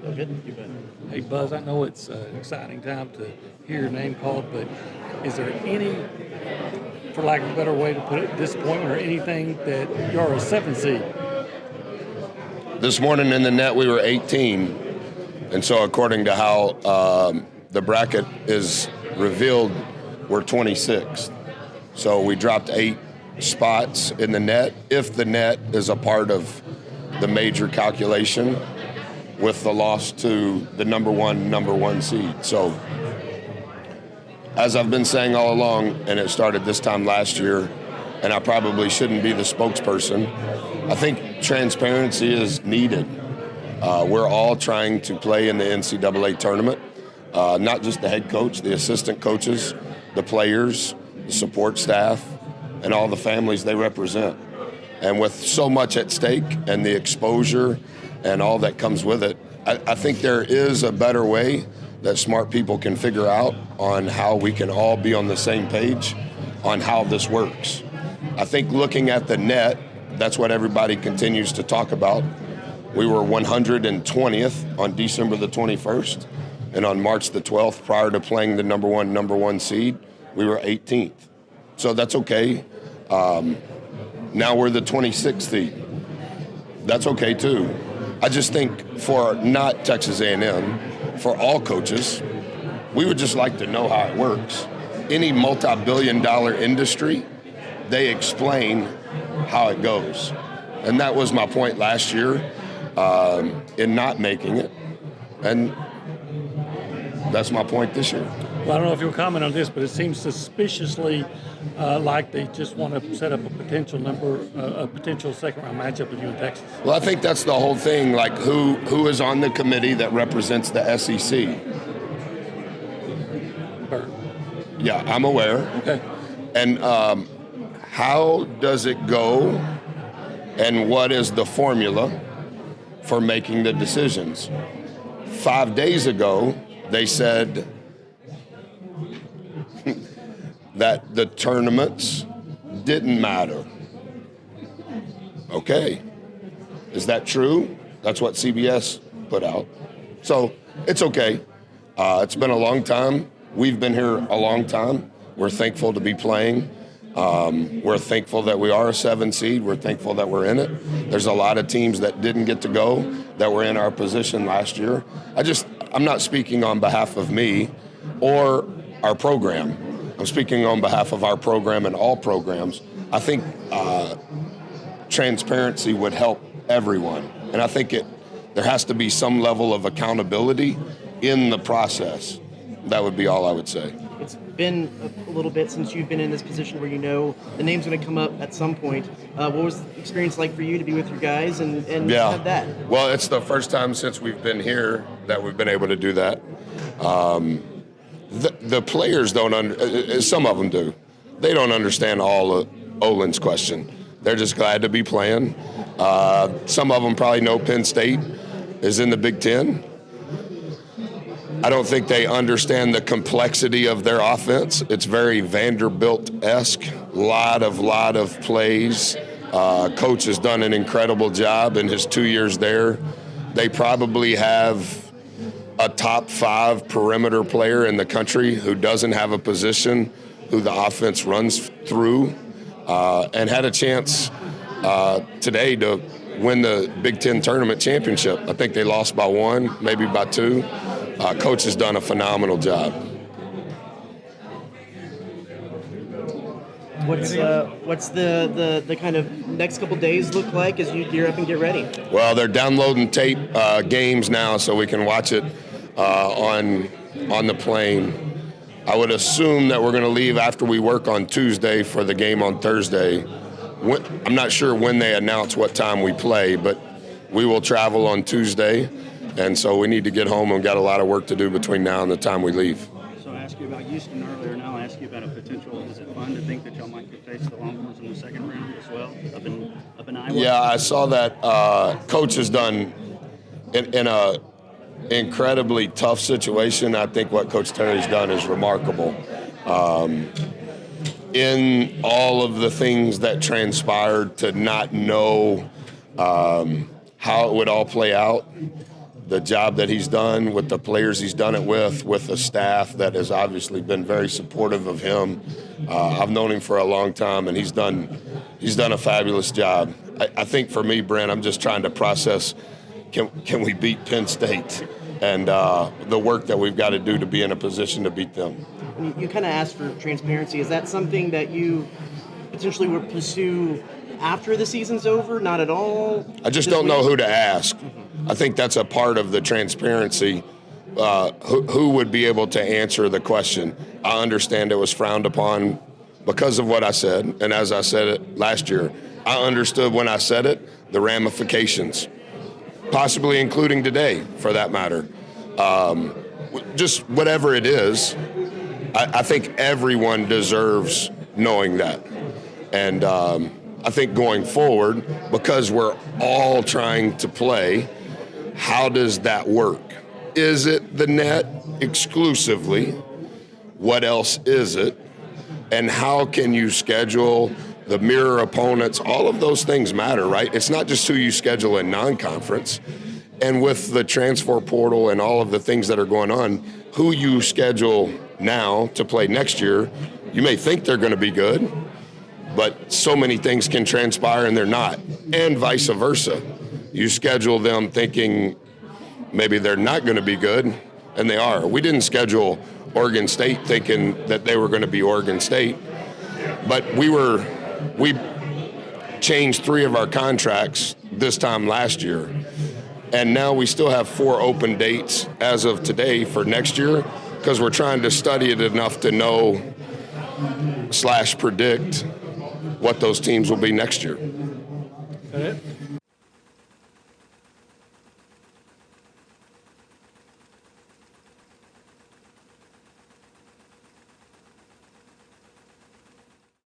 Oh, good. You bet. Hey, Buzz, I know it's an exciting time to hear your name called, but is there any, for lack of a better way to put it, disappointment or anything that you're a 7 seed? This morning in the net, we were 18. And so according to how the bracket is revealed, we're 26th. So we dropped 8 spots in the net, if the net is a part of the major calculation, with the loss to the number one seed. So as I've been saying all along, and it started this time last year, and I probably shouldn't be the spokesperson, I think transparency is needed. We're all trying to play in the NCAA tournament, not just the head coach, the assistant coaches, the players, the support staff, and all the families they represent. And with so much at stake and the exposure and all that comes with it, I think there is a better way that smart people can figure out on how we can all be on the same page on how this works. I think looking at the net, that's what everybody continues to talk about. We were 120th on December the 21st, and on March the 12th, prior to playing the number one seed, we were 18th. So that's okay. Now we're the 26th seed. That's okay too. I just think for not Texas A&M, for all coaches, we would just like to know how it works. Any multi-billion-dollar industry, they explain how it goes. And that was my point last year in not making it. And that's my point this year. Well, I don't know if you'll comment on this, but it seems suspiciously like they just want to set up a potential second-round matchup with you in Texas. Well, I think that's the whole thing. Like, who is on the committee that represents the SEC? Bert. Yeah, I'm aware. Okay. And how does it go, and what is the formula for making the decisions? 5 days ago, they said that the tournaments didn't matter. Okay. Is that true? That's what CBS put out. So it's okay. It's been a long time. We've been here a long time. We're thankful to be playing. We're thankful that we are a 7 seed. We're thankful that we're in it. There's a lot of teams that didn't get to go that were in our position last year. I'm not speaking on behalf of me or our program. I'm speaking on behalf of our program and all programs. I think transparency would help everyone. And I think there has to be some level of accountability in the process. That would be all I would say. It's been a little bit since you've been in this position where you know the name's going to come up at some point. What was the experience like for you to be with your guys and have that? Well, it's the first time since we've been here that we've been able to do that. The players some of them do. They don't understand all of Olin's question. They're just glad to be playing. Some of them probably know Penn State is in the Big Ten. I don't think they understand the complexity of their offense. It's very Vanderbilt-esque. Lot of plays. Coach has done an incredible job in his 2 years there. They probably have a top 5 perimeter player in the country who doesn't have a position, who the offense runs through, and had a chance today to win the Big Ten tournament championship. I think they lost by 1, maybe by 2. Coach has done a phenomenal job. What's the kind of next couple days look like as you gear up and get ready? Well, they're downloading tape games now, so we can watch it on the plane. I would assume that we're going to leave after we work on Tuesday for the game on Thursday. I'm not sure when they announce what time we play, but we will travel on Tuesday, and so we need to get home and got a lot of work to do between now and the time we leave. So I asked you about Houston earlier. Now I ask you about a potential. Is it fun to think that y'all might could face the Longhorns in the second round as well, up in Iowa? Yeah, I saw that. Coach has done in a incredibly tough situation. I think what Coach Terry's done is remarkable. In all of the things that transpired, to not know how it would all play out, the job that he's done with the players he's done it with the staff that has obviously been very supportive of him. I've known him for a long time, and he's done a fabulous job. I think for me, Brent, I'm just trying to process, can we beat Penn State, and the work that we've got to do to be in a position to beat them. You kind of asked for transparency. Is that something that you potentially would pursue after the season's over? Not at all? I just don't know who to ask. I think that's a part of the transparency. Who would be able to answer the question? I understand it was frowned upon because of what I said, and as I said it last year, I understood when I said it, the ramifications, possibly including today, for that matter. Just whatever it is, I think everyone deserves knowing that. And I think going forward, because we're all trying to play, how does that work? Is it the net exclusively? What else is it? And how can you schedule the mirror opponents? All of those things matter, right? It's not just who you schedule in non-conference. And with the transfer portal and all of the things that are going on, who you schedule now to play next year, you may think they're going to be good, but so many things can transpire and they're not, and vice versa. You schedule them thinking maybe they're not going to be good, and they are. We didn't schedule Oregon State thinking that they were going to be Oregon State, but we changed 3 of our contracts this time last year, and now we still have 4 open dates as of today for next year because we're trying to study it enough to know / predict what those teams will be next year. That it?